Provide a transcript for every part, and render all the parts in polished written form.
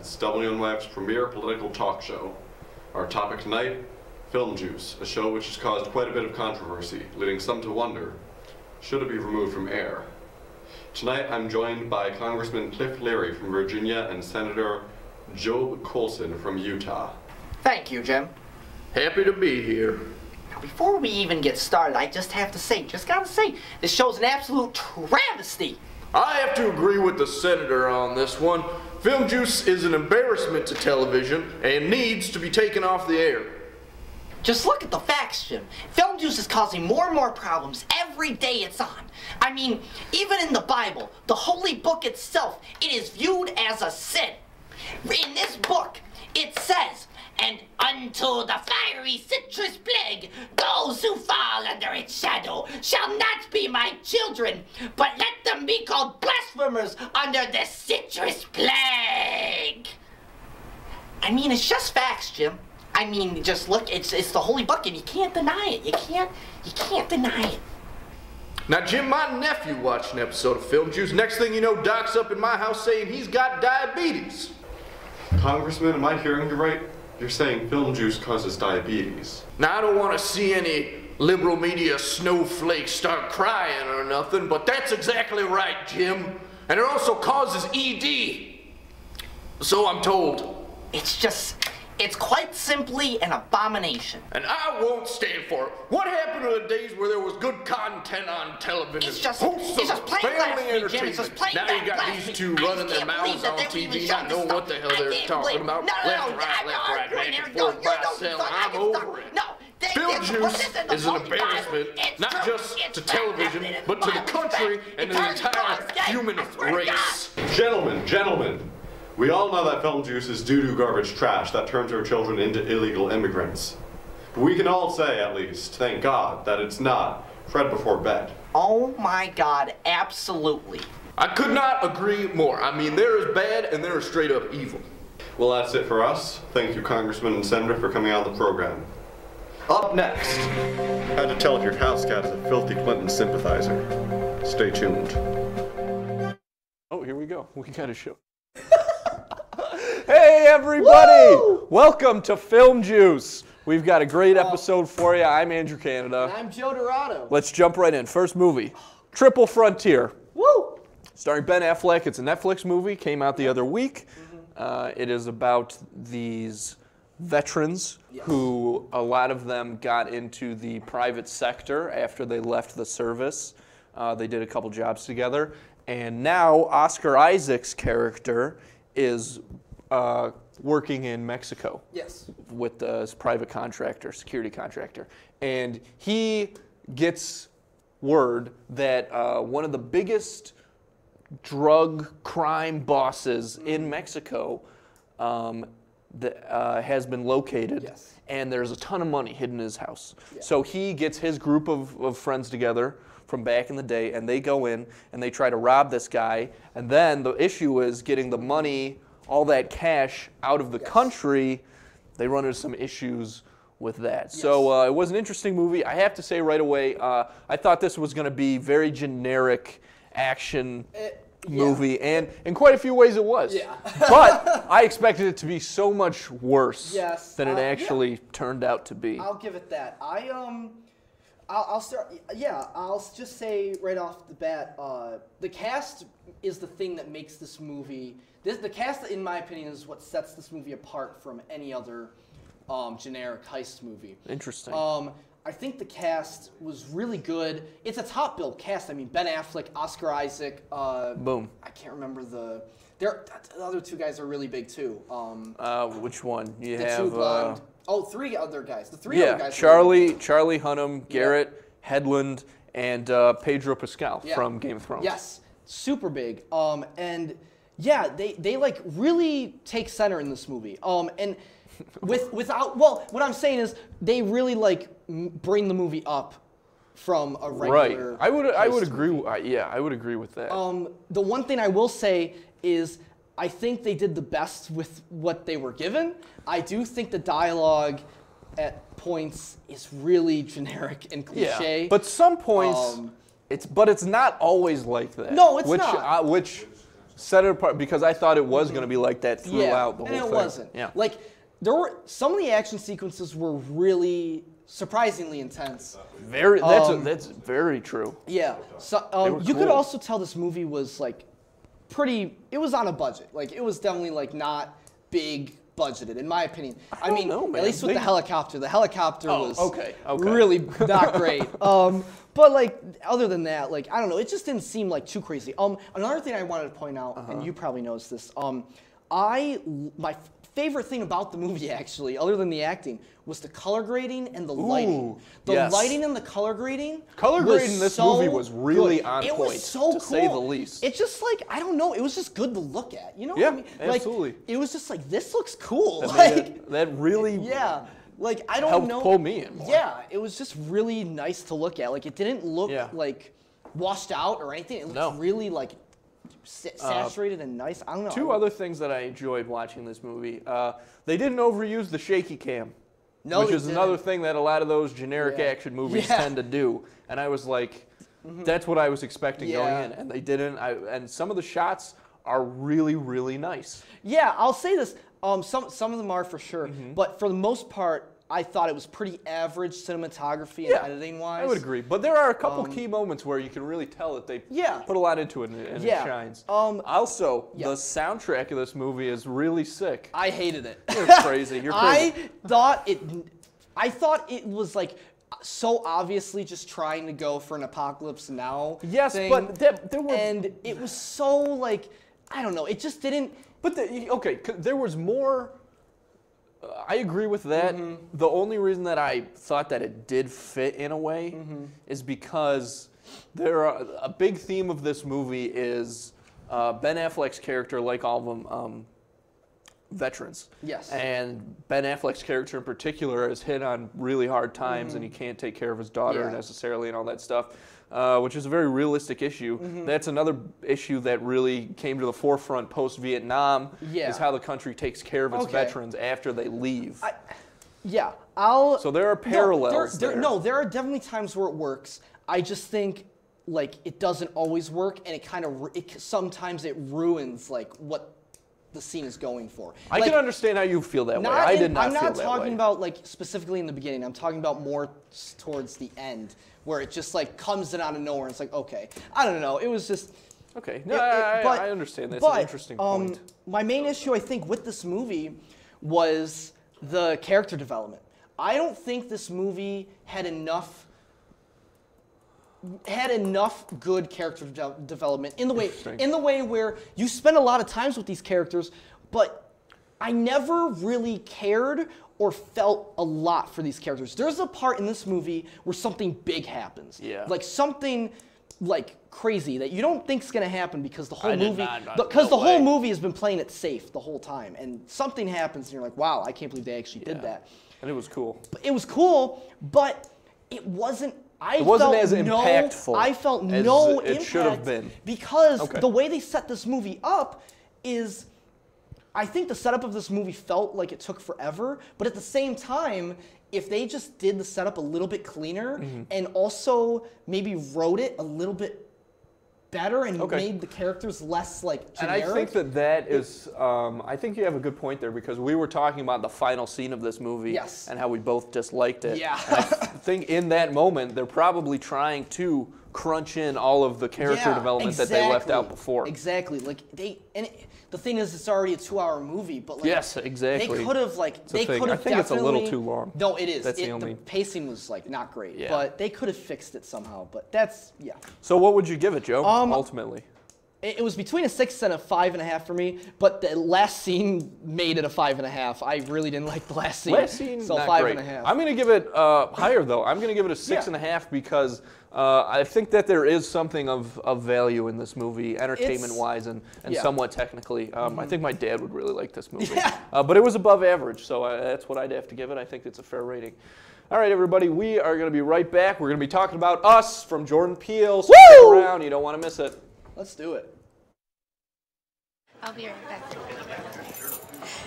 Heads, WNYF's premier political talk show. Our topic tonight, Film Juice, a show which has caused quite a bit of controversy, leading some to wonder, should it be removed from air? Tonight I'm joined by Congressman Cliff Leary from Virginia and Senator Job Colson from Utah. Thank you, Jim. Happy to be here. Now, before we even get started, I just gotta say, this show's an absolute travesty. I have to agree with the senator on this one. Film Juice is an embarrassment to television and needs to be taken off the air. Just look at the facts, Jim. Film Juice is causing more and more problems every day it's on. I mean, even in the Bible, the holy book itself, it is viewed as a sin. In this book, it says, "And unto the fiery citrus plague, those who fall under its shadow shall not be my children, but let them be called blasphemers under the citrus plague." I mean, it's just facts, Jim. I mean, just look, it's the holy book, and you can't deny it. You can't deny it. Now, Jim, my nephew watched an episode of Film Juice. Next thing you know, Doc's up in my house saying he's got diabetes. Congressman, am I hearing you right? You're saying Film Juice causes diabetes. Now, I don't want to see any liberal media snowflakes start crying or nothing, but that's exactly right, Jim. And it also causes ED. So I'm told. It's quite simply an abomination. And I won't stand for it. What happened to the days where there was good content on television? It's just plain blasphemy, Jim. It's just plain Now you got these two running their mouths on TV, not knowing what the hell they're talking about. Left, right, back and forth, by selling. I'm over it. Film Juice is an embarrassment, not just to television, but to the country and the entire human race. Gentlemen. We all know that Film Juice is doo-doo garbage trash that turns our children into illegal immigrants. But we can all say, at least, thank God, that it's not Fred before bed. Oh my God, absolutely. I could not agree more. I mean, there is bad and there is straight up evil. Well, that's it for us. Thank you, Congressman and Senator, for coming on the program. Up next, how to tell if your house cat is a filthy Clinton sympathizer. Stay tuned. Oh, here we go. We got a show. Hey everybody! Woo! Welcome to Film Juice. We've got a great episode for you. I'm Andrew Canada. And I'm Joe Dorado. Let's jump right in. First movie, Triple Frontier. Woo! Starring Ben Affleck. It's a Netflix movie. Came out the other week. It is about these veterans who, a lot of them got into the private sector after they left the service. They did a couple jobs together. And now Oscar Isaac's character is working in Mexico. Yes. With this private contractor, security contractor. And he gets word that one of the biggest drug crime bosses in Mexico has been located. Yes. And there's a ton of money hidden in his house. Yeah. So he gets his group of friends together from back in the day, and they go in and they try to rob this guy. And then the issue is getting the money, all that cash out of the country. They run into some issues with that. Yes. So it was an interesting movie. I have to say right away, I thought this was going to be very generic action movie, and in quite a few ways it was. Yeah. But I expected it to be so much worse than it actually turned out to be. I'll give it that. I'll start. Yeah, I'll just say right off the bat, the cast is the thing that makes this movie. The cast, in my opinion, is what sets this movie apart from any other generic heist movie. Interesting. I think the cast was really good. It's a top-billed cast. I mean, Ben Affleck, Oscar Isaac. Boom. I can't remember the other two guys are really big too. Which one? You the have two blonde. Three other guys. The three other guys. Charlie Hunnam, Garrett Hedlund, and Pedro Pascal from Game of Thrones. Yes, super big. And yeah, they like really take center in this movie. And what I'm saying is they really like bring the movie up from a regular. Right. I would agree. I would agree with that. The one thing I will say is I think they did the best with what they were given. I do think the dialogue at points is really generic and cliche. Yeah, but some points, it's not always like that. No, it's not. Which set it apart because I thought it was going to be like that throughout the whole thing. And it wasn't. Yeah. Like, there were some of the action sequences were really surprisingly intense. That's very true. Yeah. So you could also tell this movie was like it was on a budget. Like, it was definitely like not big budgeted, in my opinion. I mean, at least with the helicopter. The helicopter was really not great. But like, other than that, like, I don't know, it just didn't seem like too crazy. Another thing I wanted to point out, and you probably noticed this, my favorite thing about the movie, actually, other than the acting, was the color grading and the lighting. The lighting and the color grading. Color grading in this movie was really on point. It was so cool, to say the least. It's just like, I don't know, it was just good to look at. You know what I mean? Absolutely. Like, it was just like, this looks cool. That really like, I don't helped know. pull me in more. Yeah, it was just really nice to look at. Like, it didn't look like washed out or anything. It looked really like saturated and nice. I don't know. Two other things that I enjoyed watching this movie. They didn't overuse the shaky cam, which is another thing that a lot of those generic action movies tend to do. And I was like, that's what I was expecting going in, and they didn't. And some of the shots are really, really nice. Yeah, I'll say this. Some of them are for sure, but for the most part, I thought it was pretty average cinematography and editing-wise. I would agree. But there are a couple key moments where you can really tell that they put a lot into it and it shines. Also, the soundtrack of this movie is really sick. I hated it. You're crazy. You're crazy. I thought it was like so obviously just trying to go for an Apocalypse Now thing. But there were... And it was so like, I don't know, it just didn't... But, there was more... I agree with that. The only reason that I thought that it did fit in a way is because a big theme of this movie is Ben Affleck's character, like all of them, veterans. Yes. And Ben Affleck's character in particular is hit on really hard times and he can't take care of his daughter necessarily and all that stuff. Which is a very realistic issue. That's another issue that really came to the forefront post-Vietnam, is how the country takes care of its veterans after they leave. So there are parallels there. No, there are definitely times where it works. I just think, like, it doesn't always work, and sometimes it ruins, like, what the scene is going for. I can understand how you feel that way. I did not feel that way. I'm not talking about, like, specifically in the beginning. I'm talking about more towards the end, where it just like comes in out of nowhere and it's like, okay. I don't know. It was just... Okay. No, I understand. That's an interesting point. My main issue, I think, with this movie was the character development. I don't think this movie had enough good character development in the way where you spend a lot of times with these characters, but I never really cared or felt a lot for these characters. There's a part in this movie where something big happens. Yeah. Like something like crazy that you don't think's gonna happen because the whole whole movie has been playing it safe the whole time. And something happens and you're like, wow, I can't believe they actually did that. And it was cool. It was cool, but it wasn't it wasn't as impactful. I felt no impact. It should have been. Because the way they set this movie up is, I think the setup of this movie felt like it took forever, but at the same time, if they just did the setup a little bit cleaner and also maybe wrote it a little bit better and made the characters less like generic. And I think that is, I think you have a good point there because we were talking about the final scene of this movie and how we both disliked it. Yeah. And I think in that moment, they're probably trying to crunch in all of the character development that they left out before. Exactly. Like the thing is, it's already a 2-hour movie, but like they could have I think it's a little too long. No, it is. The pacing was like not great, but they could have fixed it somehow. But that's So what would you give it, Joe? Ultimately, it was between a 6 and a 5.5 for me, but the last scene made it a 5.5. I really didn't like the last scene. So not 5.5. Great. I'm going to give it higher though. I'm going to give it a 6.5 because I think that there is something of value in this movie, entertainment-wise and somewhat technically. I think my dad would really like this movie. But it was above average, so that's what I'd have to give it. I think it's a fair rating. All right, everybody, we are going to be right back. We're going to be talking about Us from Jordan Peele. Stick around. You don't want to miss it. Let's do it. I'll be right back.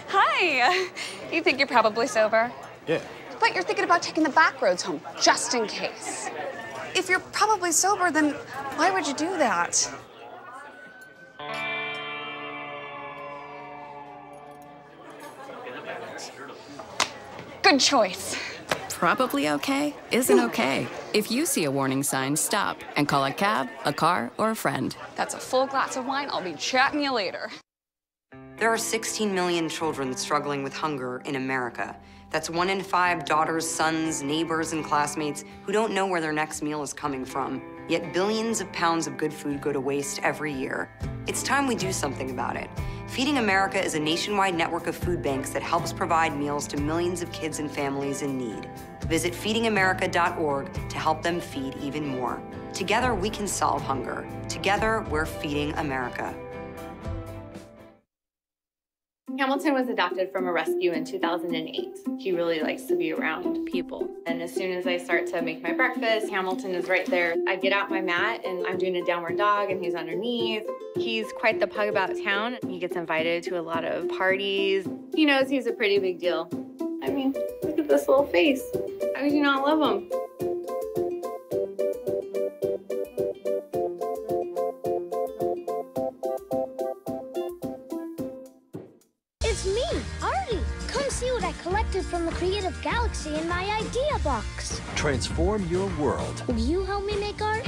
Hi. You think you're probably sober? Yeah. But you're thinking about taking the back roads home, just in case. If you're probably sober, then why would you do that? Good choice. Probably okay isn't okay. If you see a warning sign, stop and call a cab, a car, or a friend. That's a full glass of wine. I'll be chatting you later. There are 16 million children struggling with hunger in America. That's 1 in 5 daughters, sons, neighbors, and classmates who don't know where their next meal is coming from. Yet billions of pounds of good food go to waste every year. It's time we do something about it. Feeding America is a nationwide network of food banks that helps provide meals to millions of kids and families in need. Visit feedingamerica.org to help them feed even more. Together, we can solve hunger. Together, we're feeding America. Hamilton was adopted from a rescue in 2008. He really likes to be around people. And as soon as I start to make my breakfast, Hamilton is right there. I get out my mat and I'm doing a downward dog and he's underneath. He's quite the pug about town. He gets invited to a lot of parties. He knows he's a pretty big deal. I mean, look at this little face. How could you not love him? It's me, Artie. Come see what I collected from the Creative Galaxy in my idea box. Transform your world. Will you help me make art?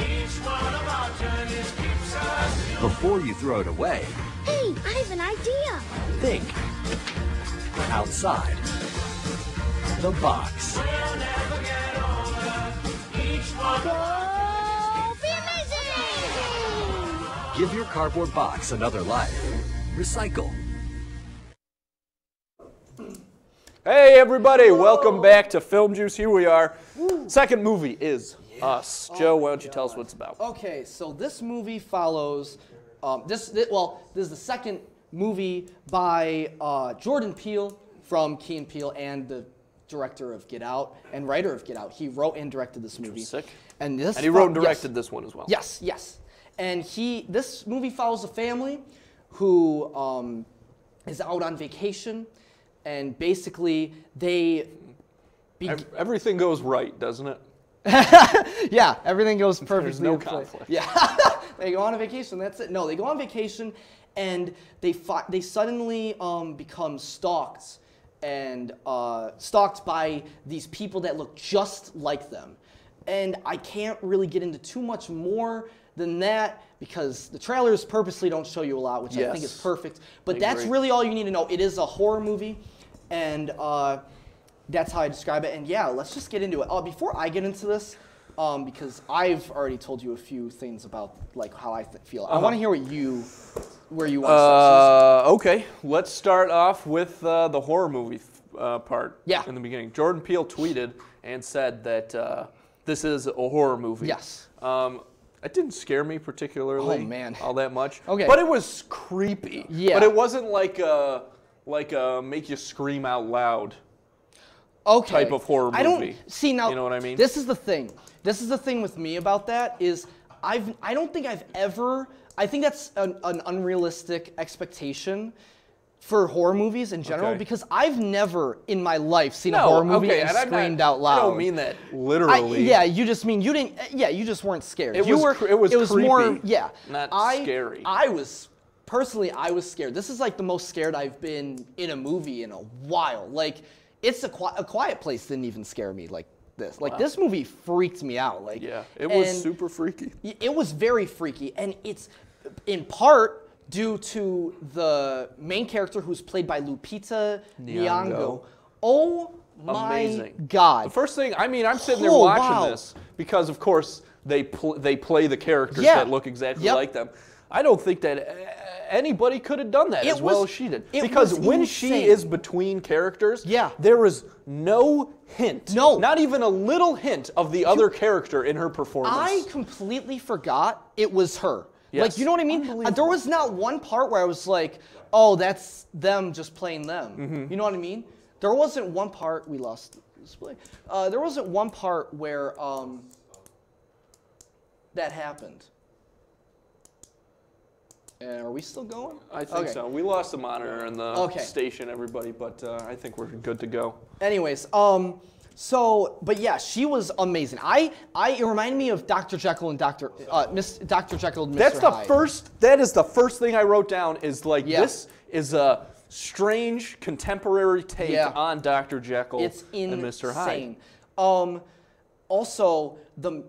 Before you throw it away, Hey, I have an idea. think outside the box. Go be amazing! Give your cardboard box another life. Recycle. Hey everybody, welcome back to Film Juice. Here we are. Second movie is Us. Joe, why don't you tell us what it's about? Okay, so this movie follows. This is the second movie by Jordan Peele from Key and Peele and the director of Get Out and writer of Get Out. He wrote and directed this movie. Sick. And he wrote and directed this one as well. Yes, yes. And this movie follows a family who is out on vacation, and basically everything goes right, doesn't it? Yeah, everything goes perfectly. There's no conflict. Yeah, they go on a vacation. That's it. No, they go on vacation, and they suddenly become stalked, and stalked by these people that look just like them. And I can't really get into too much more than that because the trailers purposely don't show you a lot, which I think is perfect. But that's really all you need to know. It is a horror movie, and that's how I describe it. And yeah, let's just get into it. Before I get into this, because I've already told you a few things about like how I feel. I want to hear where you want to start. Okay, let's start off with the horror movie part. Yeah. In the beginning, Jordan Peele tweeted and said that this is a horror movie. Yes. It didn't scare me particularly. Oh, man. All that much. Okay. But it was creepy. Yeah. But it wasn't like a make you scream out loud. Okay. Type of horror movie. I don't see now. You know what I mean? This is the thing. This is the thing with me about that is I don't think I've ever. I think that's an unrealistic expectation for horror movies in general because I've never in my life seen a horror movie and screamed out loud. I don't mean that literally. Yeah, you just mean you didn't. Yeah, you just weren't scared. It was creepy, more. Yeah, not scary. I was scared. This is like the most scared I've been in a movie in a while. Like it's a Quiet Place didn't even scare me like this. Like this movie freaked me out. Like it was super freaky. It was very freaky, and it's in part due to the main character who's played by Lupita Nyong'o. Oh my God! The first thing, I mean, I'm sitting there watching this because, of course, they play the characters that look exactly like them. I don't think that anybody could have done that as well as she did. Because when she is between characters, there was no hint, not even a little hint of the other character in her performance. I completely forgot it was her. Like, you know what I mean? There was not one part where I was like, oh, that's them just playing them. You know what I mean? There wasn't one part, we lost display. There wasn't one part where that happened. Are we still going? I think so. We lost the monitor and the station, everybody, but I think we're good to go. Anyways, but yeah, she was amazing. It reminded me of Dr. Jekyll and Dr. Jekyll and Mr. Hyde. That is the first thing I wrote down is like this is a strange contemporary take on Dr. Jekyll and Mr. Hyde. Also, the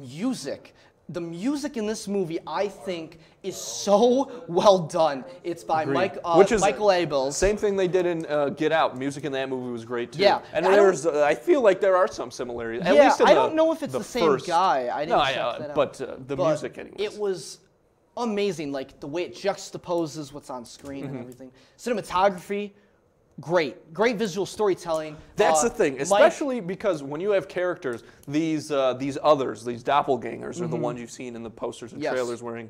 music. The music in this movie, I think, is so well done. It's by Michael Abels. Same thing they did in Get Out. Music in that movie was great too. Yeah, and I feel like there are some similarities. At least in I don't know if it's the same guy. I didn't check that out. But the music, anyways. It was amazing, like the way it juxtaposes what's on screen and everything. Cinematography. Great visual storytelling. That's the thing, especially because when you have characters, these others, these doppelgangers, are the ones you've seen in the posters and trailers wearing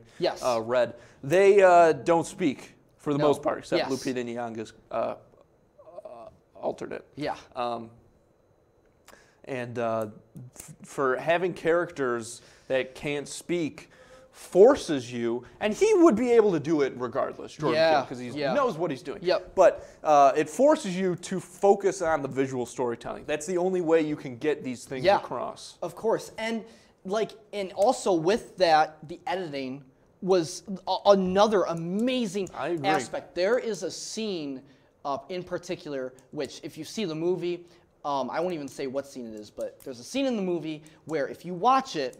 red. They don't speak for the most part, except Lupita Nyong'o's alternate. Yeah. For having characters that can't speak forces you, and he would be able to do it regardless, Jordan Peele, because he knows what he's doing. Yep. But it forces you to focus on the visual storytelling. That's the only way you can get these things across. Of course, and also with that, the editing was another amazing aspect. There is a scene in particular, which if you see the movie, I won't even say what scene it is, but there's a scene in the movie where if you watch it,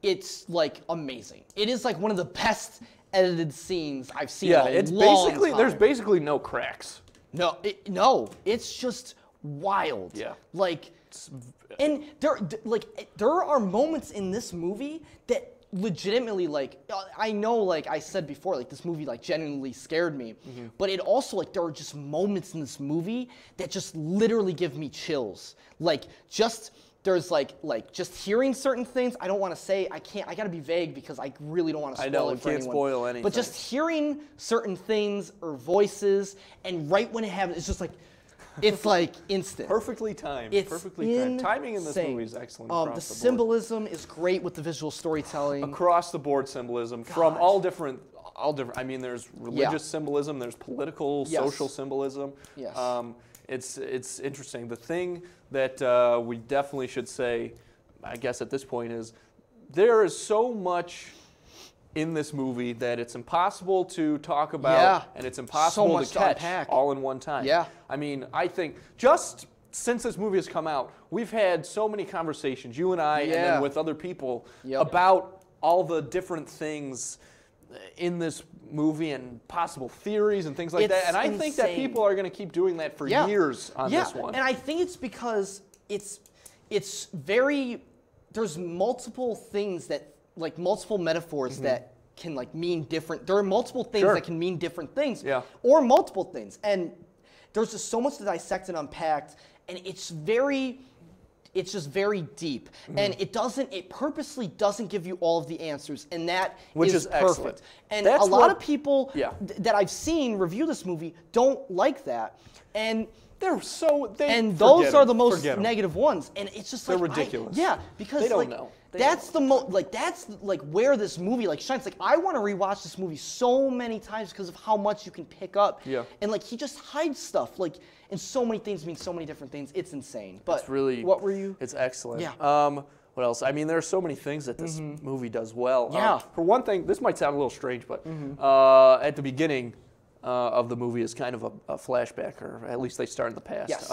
it's like amazing. It is like one of the best edited scenes I've seen in a long time. There's basically no cracks. No, it's just wild. Yeah. And there are moments in this movie that legitimately, I know, like I said before, like this movie genuinely scared me, but it also, there are just moments in this movie that just literally give me chills. There's just hearing certain things. I don't want to say, I gotta be vague because I really don't want to spoil it for anyone. I know, we can't spoil anything. But just hearing certain things or voices, and right when it happens, it's just it's instant. Perfectly timed. It's perfectly timed. Timing in this movie is excellent across the symbolism is great with the visual storytelling. Across the board symbolism from all different. I mean, there's religious symbolism, there's political, social symbolism. Yes. It's interesting. The thing that we definitely should say, I guess at this point, is there is so much in this movie that it's impossible to talk about, and it's impossible to catch all in one time. Yeah. I mean, I think just since this movie has come out, we've had so many conversations, you and I, and then with other people, about all the different things in this movie and possible theories and things like that. And I think that people are going to keep doing that for years on this one. And I think it's because it's very, there's multiple things that, multiple metaphors that can mean different, there are multiple things that can mean different things, or multiple things. And there's just so much to dissect and unpack, and it's just very deep, and it purposely doesn't give you all of the answers, and that is perfect. Excellent. And a lot of people that I've seen review this movie don't like that, and those are the most negative ones, and it's just they're ridiculous. Because they don't know. That's where this movie shines. I want to rewatch this movie so many times because of how much you can pick up. Yeah. And he just hides stuff and so many things mean so many different things. It's insane. But it's really, what were you? It's excellent. Yeah. What else? I mean, there are so many things that this movie does well. Yeah. For one thing, this might sound a little strange, but at the beginning of the movie is kind of a flashback, or at least they start in the past. Yes.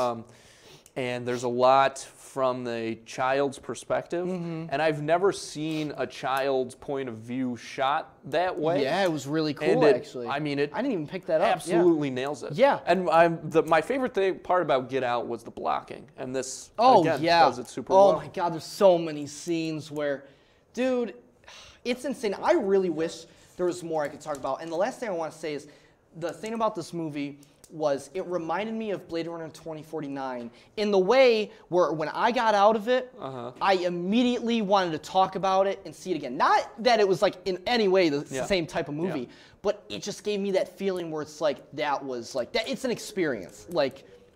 And there's a lot from the child's perspective, and I've never seen a child's point of view shot that way. Yeah, it was really cool, actually. I mean, I didn't even pick that up. Absolutely nails it. Yeah. And my favorite part about Get Out was the blocking, and this again does it super well. Oh my God, there's so many scenes where, dude, it's insane. I really wish there was more I could talk about. And the last thing I want to say is, the thing about this movie was it reminded me of Blade Runner 2049 in the way where when I got out of it, I immediately wanted to talk about it and see it again. Not that it was in any way the same type of movie, but it just gave me that feeling where it's it's an experience. I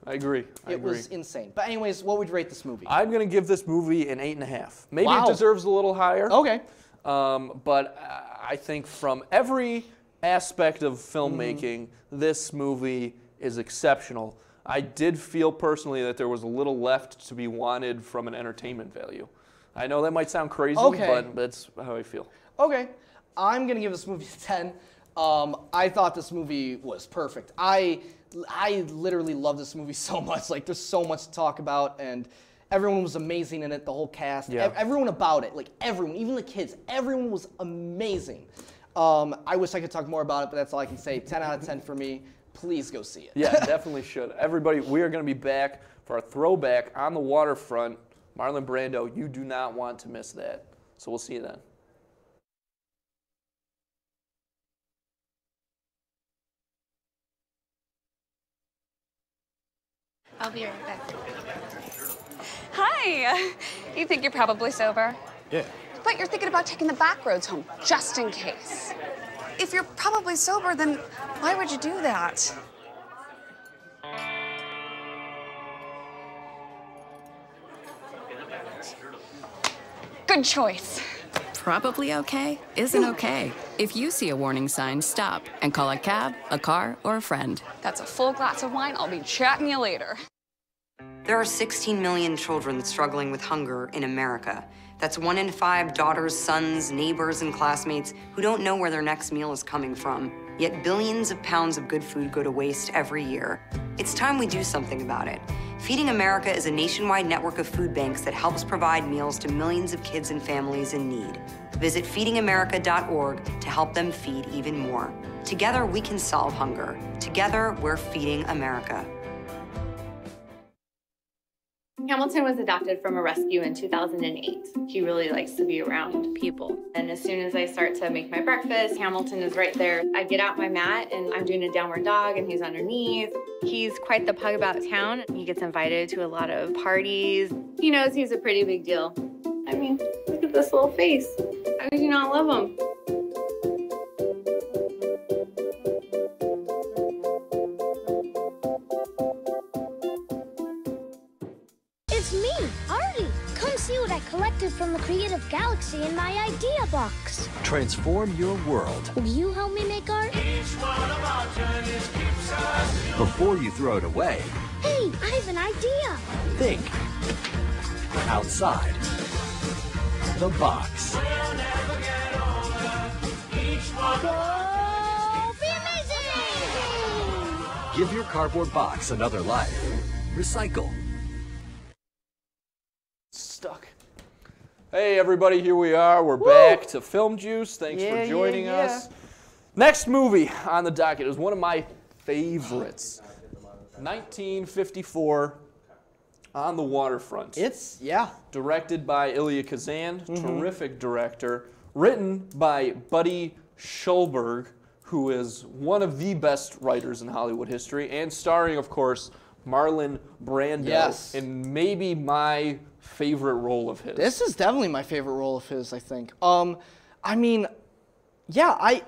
agree. It was insane. But anyways, what would you rate this movie? I'm going to give this movie an 8.5. Maybe it deserves a little higher. Okay. But I think from every aspect of filmmaking, this movie is exceptional. I did feel personally that there was a little left to be wanted from an entertainment value. I know that might sound crazy, but that's how I feel. Okay. I'm going to give this movie a 10. I thought this movie was perfect. I literally love this movie so much. Like, there's so much to talk about, and everyone was amazing in it, the whole cast. Yeah. Everyone about it, like everyone, even the kids, everyone was amazing. I wish I could talk more about it, but that's all I can say. 10 out of 10 for me. Please go see it. Yeah, definitely should. Everybody, we are going to be back for our throwback on the waterfront. Marlon Brando, you do not want to miss that. So we'll see you then. I'll be right back. Hi. You think you're probably sober? Yeah. But you're thinking about taking the back roads home, just in case. If you're probably sober, then why would you do that? Good choice. Probably okay isn't okay. If you see a warning sign, stop and call a cab, a car, or a friend. That's a full glass of wine. I'll be chatting you later. There are 16 million children struggling with hunger in America. That's 1 in 5 daughters, sons, neighbors, and classmates who don't know where their next meal is coming from. Yet billions of pounds of good food go to waste every year. It's time we do something about it. Feeding America is a nationwide network of food banks that helps provide meals to millions of kids and families in need. Visit feedingamerica.org to help them feed even more. Together, we can solve hunger. Together, we're feeding America. Hamilton was adopted from a rescue in 2008. He really likes to be around people. And as soon as I start to make my breakfast, Hamilton is right there. I get out my mat and I'm doing a downward dog and he's underneath. He's quite the pug about town. He gets invited to a lot of parties. He knows he's a pretty big deal. I mean, look at this little face. How could you not love him? It's me, Artie. Come see what I collected from the creative galaxy in my idea box. Transform your world. Will you help me make art? Before you throw it away, Hey, I have an idea. think outside the box. Go be amazing! Give your cardboard box another life. Recycle. Stuck. Hey everybody, here we are. We're back to Film Juice. Thanks for joining us. Next movie on the docket is one of my favorites. 1954, On the Waterfront. Directed by Elia Kazan, terrific director. Written by Buddy Schulberg, who is one of the best writers in Hollywood history, and starring, of course, Marlon Brando in maybe my favorite role of his. This is definitely my favorite role of his, I think. I mean, yeah,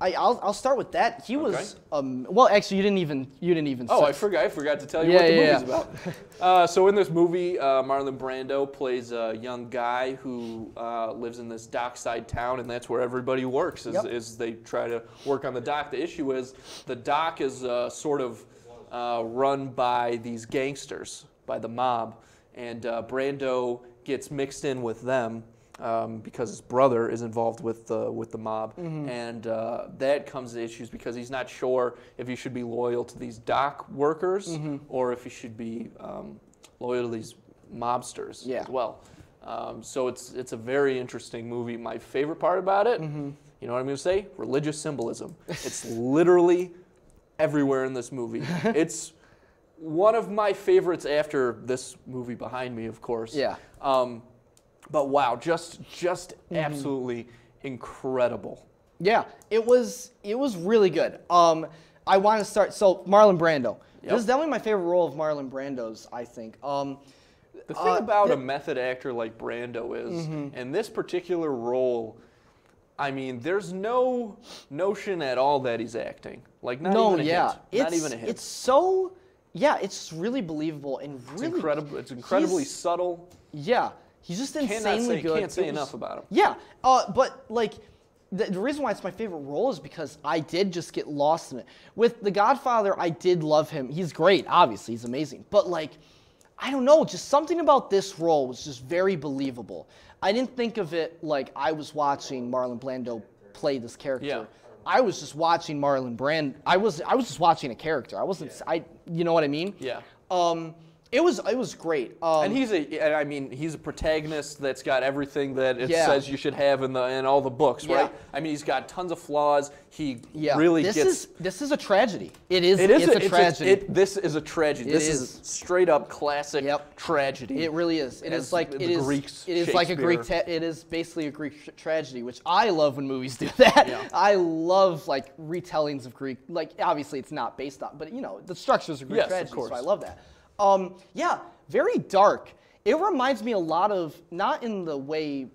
I'll start with that. He was well, actually, you didn't even. Oh, I forgot to tell you what the movie's about. So in this movie, Marlon Brando plays a young guy who lives in this dockside town, and that's where everybody works. Is they try to work on the dock. The issue is the dock is sort of run by these gangsters, by the mob, and Brando gets mixed in with them. Because his brother is involved with the mob, and that comes to issues because he's not sure if he should be loyal to these dock workers or if he should be loyal to these mobsters as well. So it's a very interesting movie. My favorite part about it, you know what I'm going to say? Religious symbolism. It's literally everywhere in this movie. It's one of my favorites after this movie behind me, of course. But wow, just absolutely incredible. Yeah, it was really good. I want to start. So Marlon Brando. This is definitely my favorite role of Marlon Brando's, I think. The thing about a method actor like Brando is, in this particular role, I mean, there's no notion at all that he's acting. Like not even a hint. Not even a hint. It's so it's really believable and really incredible. It's incredibly subtle. Yeah. He's just insanely good. Can't say enough about him. Yeah, but like the reason why it's my favorite role is because I did just get lost in it. With The Godfather, I did love him. He's great, obviously, he's amazing. But like, I don't know, just something about this role was just very believable. I didn't think of it like I was watching Marlon Brando play this character. I was just watching Marlon Brand. I was just watching a character. I wasn't. You know what I mean? Yeah. It was great. And he's a protagonist that's got everything that it says you should have in all the books, right? I mean, he's got tons of flaws. He really gets. This is a tragedy. It's a tragedy. This is a tragedy. This is straight up classic tragedy. It really is. It is like the Greeks. It is like a Greek. It is basically a Greek tragedy, which I love when movies do that. Yeah. I love like retellings of Greek. Like obviously it's not based on, but you know the structures of Greek tragedy. Of course. So I love that. Yeah, very dark. It reminds me a lot of, not in the way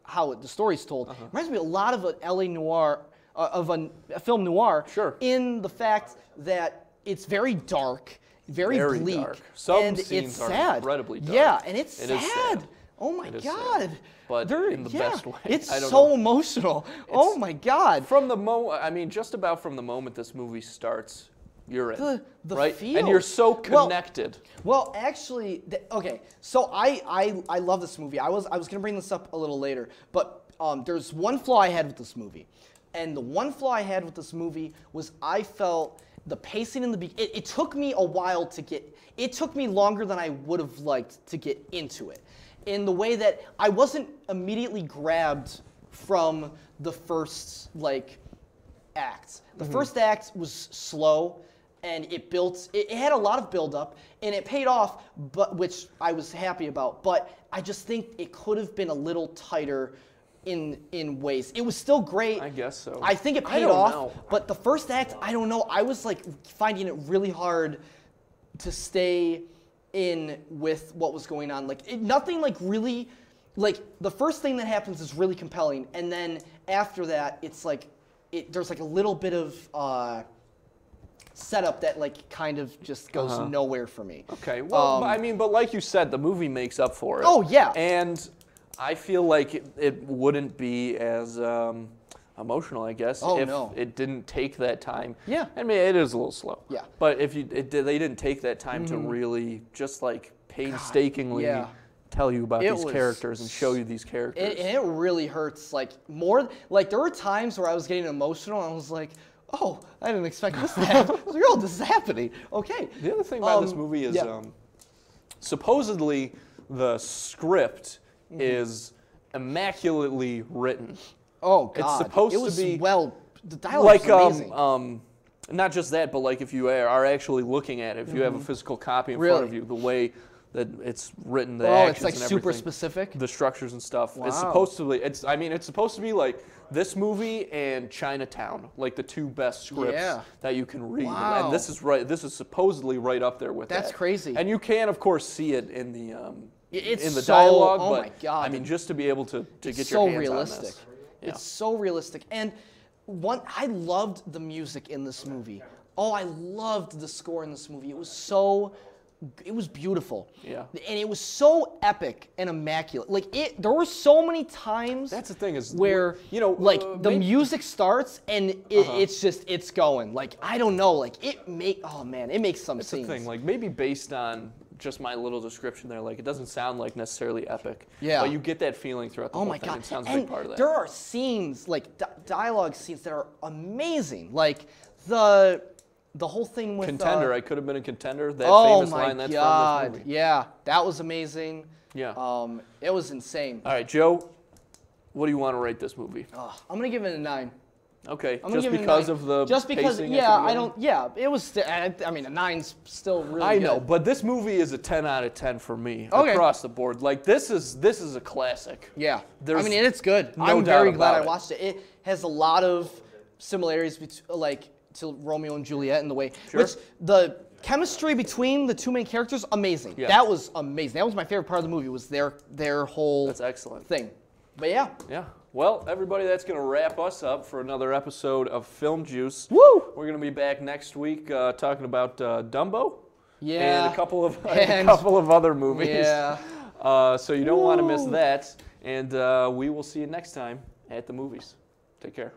how the story's told, it reminds me a lot of an LA noir, of a film noir, in the fact that it's very dark, very bleak, dark. Some and scenes it's are sad. incredibly dark. Yeah, and it's It is sad. sad. Oh my It is God. sad. But in the best way. It's I don't so know. emotional. Oh my God. From the just about from the moment this movie starts, you're in, the right? feel. And you're so connected. Well, actually, okay. So I love this movie. I was gonna bring this up a little later, but there's one flaw I had with this movie, and the one flaw I had with this movie was I felt the pacing in the beginning. It took me a while to get. It took me longer than I would have liked to get into it, in the way that I wasn't immediately grabbed from the first act. The first act was slow. And it had a lot of build-up, and it paid off, which I was happy about. But I just think it could have been a little tighter in ways. It was still great. I guess so. I think it paid off. But the first act, I don't know. I was finding it really hard to stay in with what was going on. Nothing really, the first thing that happens is really compelling, and then after that, it's there's a little bit of setup that kind of just goes nowhere for me. Okay, well, but like you said, the movie makes up for it. Oh yeah. And I feel like it wouldn't be as emotional, I guess, if it didn't take that time. Yeah. I mean, it is a little slow. Yeah. But if they didn't take that time to really just painstakingly tell you about these characters and show you these characters. It really hurts. More. There were times where I was getting emotional and I was like, oh, I didn't expect this to happen. I was like, oh, this is happening. Okay. The other thing about this movie is supposedly the script is immaculately written. Oh, God. It's supposed to be the dialogue is amazing. Not just that, but if you are actually looking at it, if you have a physical copy in front of you, the way that it's written, the actions it's and super everything, specific. the structures and stuff. Wow. It's supposed to be. It's supposed to be like this movie and Chinatown, the two best scripts that you can read. Wow. And this is right. This is supposedly right up there with that. That's crazy. And you can, of course, see it in the it's dialogue. Oh but, my God! I mean, just to be able to get it's your so hands realistic. on this. Yeah. It's so realistic. And I loved the music in this movie. Oh, I loved the score in this movie. It was beautiful. Yeah. And it was so epic and immaculate. there were so many times. That's the thing is where the music starts and it's going. I don't know. It makes some That's scenes. the thing. Maybe based on just my little description there, it doesn't sound necessarily epic. Yeah. But you get that feeling throughout the whole thing. God. It sounds and a big part of that. There are scenes, dialogue scenes that are amazing. The whole thing with Contender, I could have been a contender. That famous line that's from this movie. Yeah, that was amazing. Yeah. It was insane. All right, Joe, what do you want to rate this movie? I'm gonna give it a 9. Okay, I'm just because of the pacing it was. I mean, a 9's still really good. I know, but this movie is a 10 out of 10 for me across the board. This is a classic. Yeah. It's good. No I'm very glad doubt I watched it. It has a lot of similarities to Romeo and Juliet in the way, which the chemistry between the two main characters, amazing. Yeah. That was amazing. That was my favorite part of the movie, was their whole That's excellent. thing. But yeah. Yeah. Well, everybody, that's going to wrap us up for another episode of Film Juice. Woo! We're going to be back next week talking about Dumbo. Yeah. And a couple of other movies. Yeah. So you don't want to miss that. And we will see you next time at the movies. Take care.